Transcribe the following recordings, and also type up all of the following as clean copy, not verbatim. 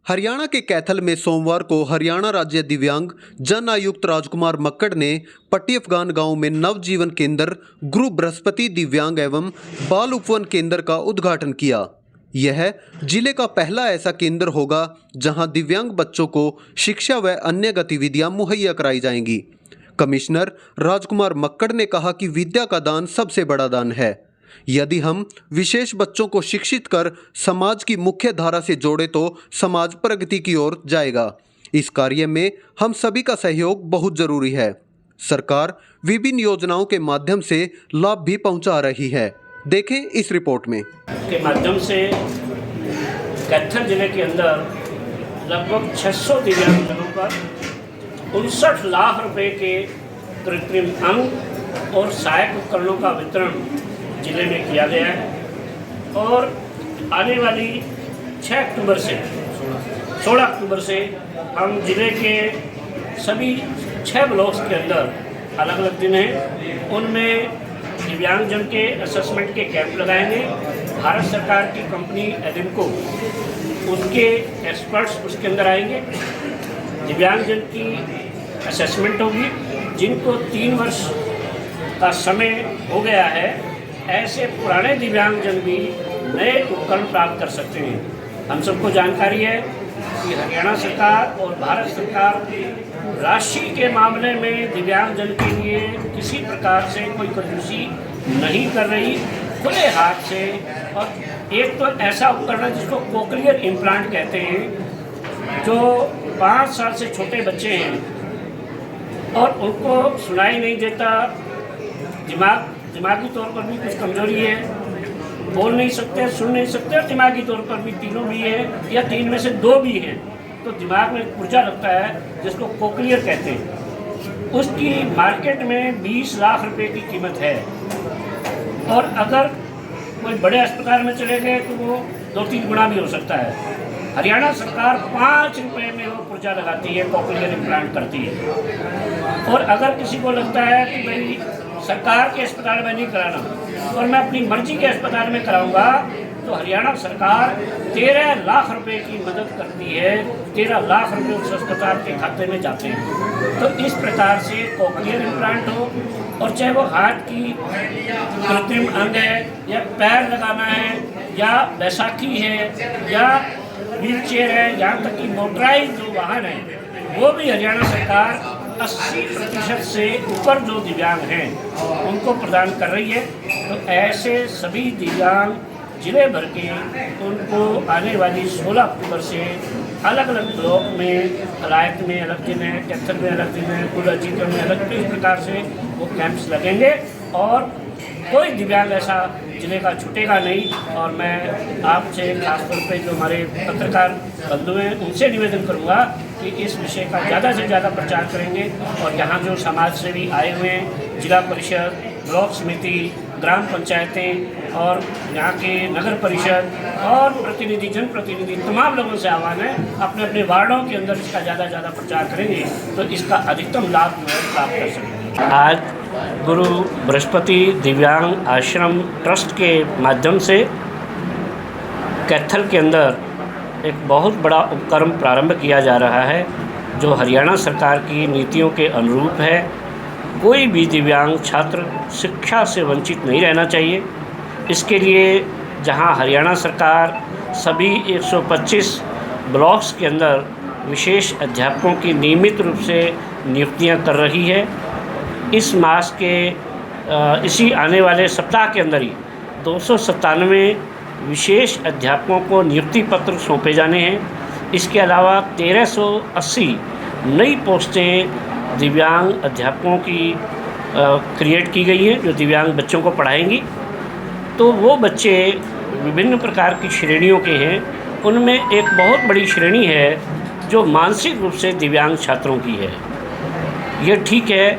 हरियाणा के कैथल में सोमवार को हरियाणा राज्य दिव्यांग जन आयुक्त राजकुमार मक्कड़ ने पट्टी अफगान गांव में नवजीवन केंद्र गुरु बृहस्पति दिव्यांग एवं बाल उपवन केंद्र का उद्घाटन किया। यह जिले का पहला ऐसा केंद्र होगा जहां दिव्यांग बच्चों को शिक्षा व अन्य गतिविधियां मुहैया कराई जाएंगी। कमिश्नर राजकुमार मक्कड़ ने कहा कि विद्या का दान सबसे बड़ा दान है। यदि हम विशेष बच्चों को शिक्षित कर समाज की मुख्य धारा से जोड़े तो समाज प्रगति की ओर जाएगा। इस कार्य में हम सभी का सहयोग बहुत जरूरी है। सरकार विभिन्न योजनाओं के माध्यम से लाभ भी पहुंचा रही है। देखें इस रिपोर्ट में। के माध्यम से कैथल जिले के अंदर लगभग 600 दिव्यांगजनों पर 59 लाख रुपए के कृत्रिम अंग और सहायक उपकरणों का वितरण जिले में किया गया है और आने वाली 16 अक्टूबर से हम जिले के सभी 6 ब्लॉक्स के अंदर अलग अलग दिन हैं, उनमें दिव्यांगजन के असेसमेंट के कैंप लगाएंगे। भारत सरकार की कंपनी एडिमको उसके एक्सपर्ट्स उसके अंदर आएंगे। दिव्यांगजन की असेसमेंट होगी। जिनको 3 वर्ष का समय हो गया है, ऐसे पुराने दिव्यांगजन भी नए उपकरण प्राप्त कर सकते हैं। हम सबको जानकारी है कि हरियाणा सरकार और भारत सरकार राशि के मामले में दिव्यांगजन के लिए किसी प्रकार से कोई कंजूसी नहीं कर रही, खुले हाथ से। और एक तो ऐसा उपकरण है जिसको कोक्लियर इम्प्लांट कहते हैं, जो 5 साल से छोटे बच्चे हैं और उनको सुनाई नहीं देता, दिमागी तौर पर भी कुछ कमजोरी है, बोल नहीं सकते, सुन नहीं सकते और दिमागी तौर पर भी तीनों भी है या 3 में से 2 भी हैं, तो दिमाग में पुर्जा लगता है जिसको कोक्लियर कहते हैं। उसकी मार्केट में 20 लाख रुपए की कीमत है और अगर कोई बड़े अस्पताल में चले गए तो वो 2-3 गुना भी हो सकता है। हरियाणा सरकार 5 रुपए में वो पुर्जा लगाती है, कोक्लियर इम्प्लांट करती है। और अगर किसी को लगता है कि भाई सरकार के अस्पताल में नहीं कराना और मैं अपनी मर्जी के अस्पताल में कराऊंगा, तो हरियाणा सरकार 13 लाख रुपए की मदद करती है। 13 लाख रुपए उस अस्पताल के खाते में जाते हैं। तो इस प्रकार से कोक्लियर इम्प्लांट हो, और चाहे वो हाथ की कृत्रिम अंग है या पैर लगाना है या बैसाखी है या व्हील चेयर है, यहाँ तक कि मोटराइज जो वाहन है वो भी हरियाणा सरकार 80% से ऊपर जो दिव्यांग हैं उनको प्रदान कर रही है। तो ऐसे सभी दिव्यांग जिले भर के उनको आने वाली 16 अक्टूबर से अलग अलग ब्लॉक में, हलायत में अलग दिन है, कैथल में अलग दिन है, कुलाजीत में अलग, इस प्रकार से वो कैंप्स लगेंगे और कोई दिव्यांग ऐसा जिले का छूटेगा नहीं। और मैं आपसे खासतौर पे जो हमारे पत्रकार बंधु हैं उनसे निवेदन करूंगा कि इस विषय का ज़्यादा से ज़्यादा प्रचार करेंगे और यहाँ जो समाज सेवी आए हुए हैं, जिला परिषद, ब्लॉक समिति, ग्राम पंचायतें और यहाँ के नगर परिषद और प्रतिनिधि, जनप्रतिनिधि, तमाम लोगों से आह्वान है अपने अपने वार्डों के अंदर इसका ज़्यादा से ज़्यादा प्रचार करेंगे तो इसका अधिकतम लाभ प्राप्त कर सकेंगे। आज गुरु बृहस्पति दिव्यांग आश्रम ट्रस्ट के माध्यम से कैथल के अंदर एक बहुत बड़ा उपक्रम प्रारंभ किया जा रहा है, जो हरियाणा सरकार की नीतियों के अनुरूप है। कोई भी दिव्यांग छात्र शिक्षा से वंचित नहीं रहना चाहिए। इसके लिए जहां हरियाणा सरकार सभी 125 ब्लॉक्स के अंदर विशेष अध्यापकों की नियमित रूप से नियुक्तियां कर रही है, इस मास के इसी आने वाले सप्ताह के अंदर ही 297 विशेष अध्यापकों को नियुक्ति पत्र सौंपे जाने हैं। इसके अलावा 1380 नई पोस्टें दिव्यांग अध्यापकों की क्रिएट की गई हैं, जो दिव्यांग बच्चों को पढ़ाएंगी। तो वो बच्चे विभिन्न प्रकार की श्रेणियों के हैं। उनमें एक बहुत बड़ी श्रेणी है जो मानसिक रूप से दिव्यांग छात्रों की है। ये ठीक है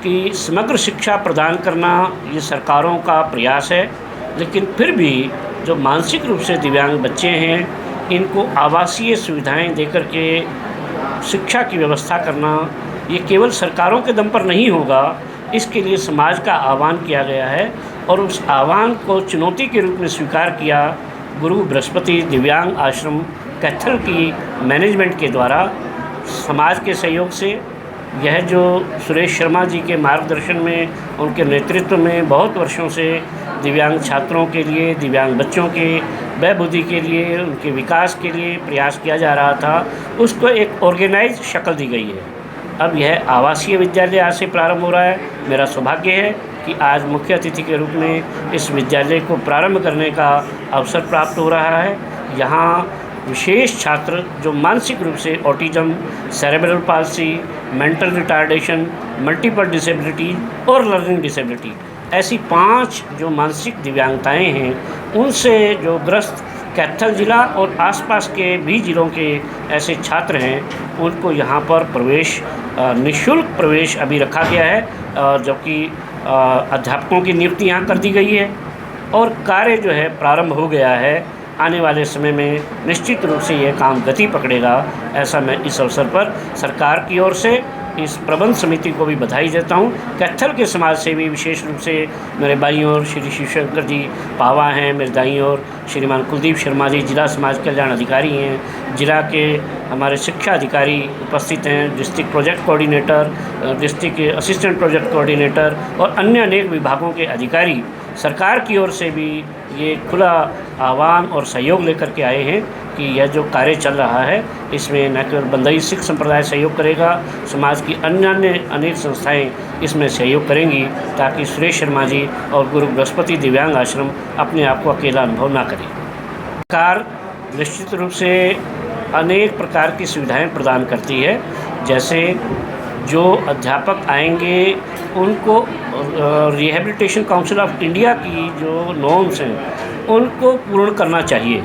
कि समग्र शिक्षा प्रदान करना ये सरकारों का प्रयास है, लेकिन फिर भी जो मानसिक रूप से दिव्यांग बच्चे हैं इनको आवासीय सुविधाएं देकर के शिक्षा की व्यवस्था करना ये केवल सरकारों के दम पर नहीं होगा। इसके लिए समाज का आह्वान किया गया है और उस आह्वान को चुनौती के रूप में स्वीकार किया गुरु बृहस्पति दिव्यांग आश्रम कैथल की मैनेजमेंट के द्वारा समाज के सहयोग से यह जो सुरेश शर्मा जी के मार्गदर्शन में, उनके नेतृत्व में बहुत वर्षों से दिव्यांग छात्रों के लिए, दिव्यांग बच्चों के बहबूदी के लिए, उनके विकास के लिए प्रयास किया जा रहा था, उसको एक ऑर्गेनाइज शक्ल दी गई है। अब यह आवासीय विद्यालय आज से प्रारंभ हो रहा है। मेरा सौभाग्य है कि आज मुख्य अतिथि के रूप में इस विद्यालय को प्रारंभ करने का अवसर प्राप्त हो रहा है। यहाँ विशेष छात्र जो मानसिक रूप से autism, cerebral palsy, mental retardation, multiple disability और लर्निंग डिसेबिलिटी, ऐसी 5 जो मानसिक दिव्यांगताएं हैं, उनसे जो ग्रस्त कैथल ज़िला और आसपास के भी ज़िलों के ऐसे छात्र हैं, उनको यहाँ पर प्रवेश निःशुल्क प्रवेश अभी रखा गया है, जबकि अध्यापकों की नियुक्ति यहाँ कर दी गई है और कार्य जो है प्रारंभ हो गया है। आने वाले समय में निश्चित रूप से यह काम गति पकड़ेगा, ऐसा मैं इस अवसर पर सरकार की ओर से इस प्रबंध समिति को भी बधाई देता हूँ। कैथल के समाज सेवी विशेष रूप से मेरे बाईं ओर श्री शिवशंकर जी पावा हैं, मेरे दाईं ओर श्रीमान कुलदीप शर्मा जी जिला समाज कल्याण अधिकारी हैं, जिला के हमारे शिक्षा अधिकारी उपस्थित हैं, district project coordinator, district assistant project coordinator और अन्य अनेक विभागों के अधिकारी। सरकार की ओर से भी ये खुला आह्वान और सहयोग लेकर के आए हैं कि यह जो कार्य चल रहा है, इसमें न केवल बंदई सिख संप्रदाय सहयोग करेगा, समाज की अन्य अनेक संस्थाएं इसमें सहयोग करेंगी, ताकि सुरेश शर्मा जी और गुरु बृहस्पति दिव्यांग आश्रम अपने आप को अकेला अनुभव ना करें। सरकार निश्चित रूप से अनेक प्रकार की सुविधाएं प्रदान करती है। जैसे जो अध्यापक आएंगे उनको रिहैबिलिटेशन काउंसिल ऑफ इंडिया की जो नॉर्म्स हैं उनको पूर्ण करना चाहिए,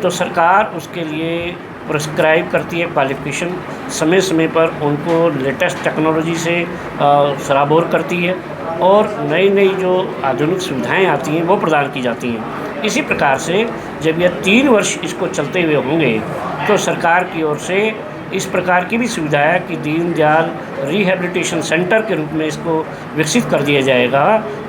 तो सरकार उसके लिए प्रिस्क्राइब करती है क्वालिफ़िकेशन, समय समय पर उनको लेटेस्ट टेक्नोलॉजी से सराबोर करती है और नई नई जो आधुनिक सुविधाएं आती हैं वो प्रदान की जाती हैं। इसी प्रकार से जब यह 3 वर्ष इसको चलते हुए होंगे तो सरकार की ओर से इस प्रकार की भी सुविधा है कि दीनदयाल रिहैबिलिटेशन सेंटर के रूप में इसको विकसित कर दिया जाएगा।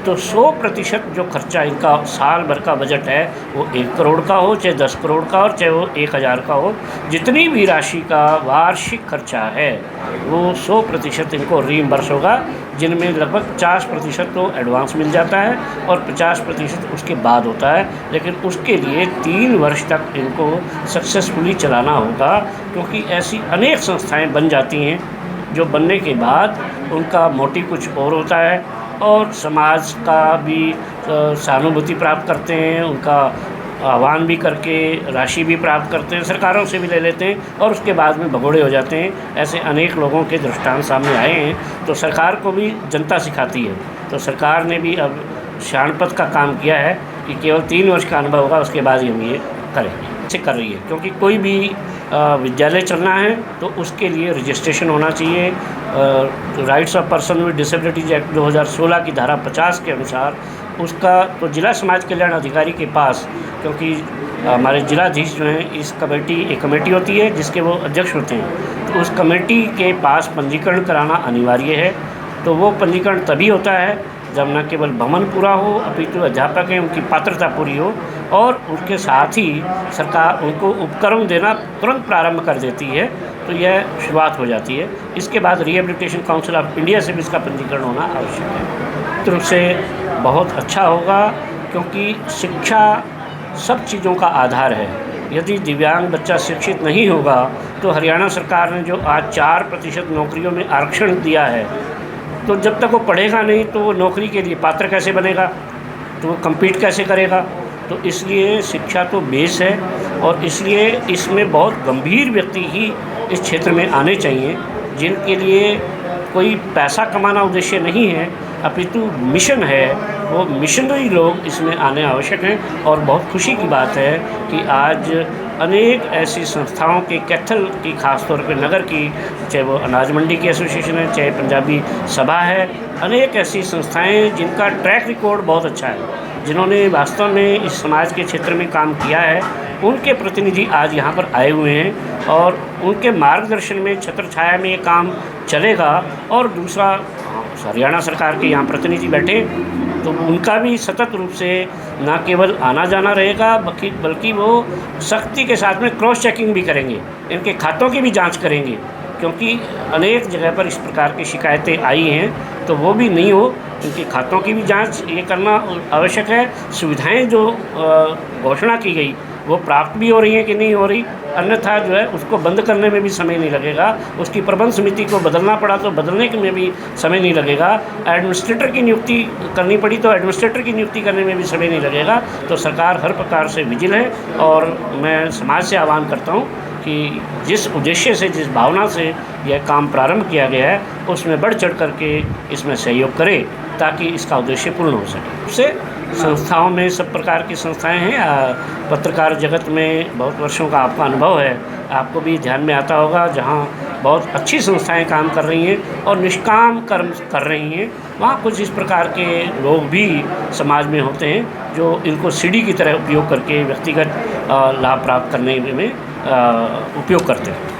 तो 100% जो खर्चा इनका साल भर का बजट है वो 1 करोड़ का हो, चाहे 10 करोड़ का हो, चाहे वो 1000 का हो, जितनी भी राशि का वार्षिक खर्चा है वो 100% इनको रीइम्बर्स होगा, जिनमें लगभग 50% तो एडवांस मिल जाता है और 50% उसके बाद होता है। लेकिन उसके लिए 3 वर्ष तक इनको सक्सेसफुली चलाना होगा, क्योंकि ऐसी अनेक संस्थाएं बन जाती हैं जो बनने के बाद उनका मोटिव कुछ और होता है और समाज का भी सहानुभूति प्राप्त करते हैं, उनका आह्वान भी करके राशि भी प्राप्त करते हैं, सरकारों से भी ले लेते हैं और उसके बाद में भगोड़े हो जाते हैं। ऐसे अनेक लोगों के दृष्टांत सामने आए हैं। तो सरकार को भी जनता सिखाती है। तो सरकार ने भी अब शाणपथ का काम किया है कि केवल 3 वर्ष का अनुभव होगा, उसके बाद ही हम ये करेंगे। अच्छे कर रही है, क्योंकि कोई भी विद्यालय चलना है तो उसके लिए रजिस्ट्रेशन होना चाहिए। Rights of person with disabilities act 2016 की धारा 50 के अनुसार उसका तो जिला समाज कल्याण अधिकारी के पास, क्योंकि हमारे जिलाधीश जो हैं इस एक कमेटी होती है जिसके वो अध्यक्ष होते हैं, तो उस कमेटी के पास पंजीकरण कराना अनिवार्य है। तो वो पंजीकरण तभी होता है जब न केवल भवन पूरा हो, अपितु अध्यापक हैं उनकी पात्रता पूरी हो और उनके साथ ही सरकार उनको उपकरण देना तुरंत प्रारंभ कर देती है। तो यह शुरुआत हो जाती है। इसके बाद रिहैबिलिटेशन काउंसिल ऑफ इंडिया से भी इसका पंजीकरण होना आवश्यक है। तो उससे बहुत अच्छा होगा, क्योंकि शिक्षा सब चीज़ों का आधार है। यदि दिव्यांग बच्चा शिक्षित नहीं होगा तो हरियाणा सरकार ने जो आज 4% नौकरियों में आरक्षण दिया है, तो जब तक वो पढ़ेगा नहीं तो वो नौकरी के लिए पात्र कैसे बनेगा, तो वो कम्पीट कैसे करेगा। तो इसलिए शिक्षा तो बेस है और इसलिए इसमें बहुत गंभीर व्यक्ति ही इस क्षेत्र में आने चाहिए, जिनके लिए कोई पैसा कमाना उद्देश्य नहीं है, अपितु मिशन है। वो मिशनरी लोग इसमें आने आवश्यक हैं। और बहुत खुशी की बात है कि आज अनेक ऐसी संस्थाओं के कैथल की खासतौर पर नगर की, चाहे वो अनाज मंडी की एसोसिएशन है, चाहे पंजाबी सभा है, अनेक ऐसी संस्थाएं जिनका ट्रैक रिकॉर्ड बहुत अच्छा है, जिन्होंने वास्तव में इस समाज के क्षेत्र में काम किया है, उनके प्रतिनिधि आज यहाँ पर आए हुए हैं और उनके मार्गदर्शन में छत्र छाया में ये काम चलेगा। और दूसरा, हरियाणा सरकार के यहाँ प्रतिनिधि बैठे, तो तो उनका भी सतत रूप से न केवल आना जाना रहेगा बल्कि वो सख्ती के साथ में क्रॉस चेकिंग भी करेंगे, इनके खातों की भी जांच करेंगे, क्योंकि अनेक जगह पर इस प्रकार की शिकायतें आई हैं, तो वो भी नहीं हो। इनके खातों की भी जांच ये करना आवश्यक है। सुविधाएं जो घोषणा की गई वो प्राप्त भी हो रही हैं कि नहीं हो रही, अन्यथा जो है उसको बंद करने में भी समय नहीं लगेगा। उसकी प्रबंध समिति को बदलना पड़ा तो बदलने में भी समय नहीं लगेगा। एडमिनिस्ट्रेटर की नियुक्ति करनी पड़ी तो एडमिनिस्ट्रेटर की नियुक्ति करने में भी समय नहीं लगेगा। तो सरकार हर प्रकार से विजिल है और मैं समाज से आह्वान करता हूँ कि जिस उद्देश्य से, जिस भावना से यह काम प्रारंभ किया गया है उसमें बढ़ चढ़ करके इसमें सहयोग करे ताकि इसका उद्देश्य पूर्ण हो सके। उससे संस्थाओं में सब प्रकार की संस्थाएं हैं। पत्रकार जगत में बहुत वर्षों का आपका अनुभव है, आपको भी ध्यान में आता होगा, जहां बहुत अच्छी संस्थाएं काम कर रही हैं और निष्काम कर्म कर रही हैं, वहाँ कुछ इस प्रकार के लोग भी समाज में होते हैं जो इनको सीढ़ी की तरह उपयोग करके व्यक्तिगत लाभ प्राप्त करने में उपयोग करते हैं।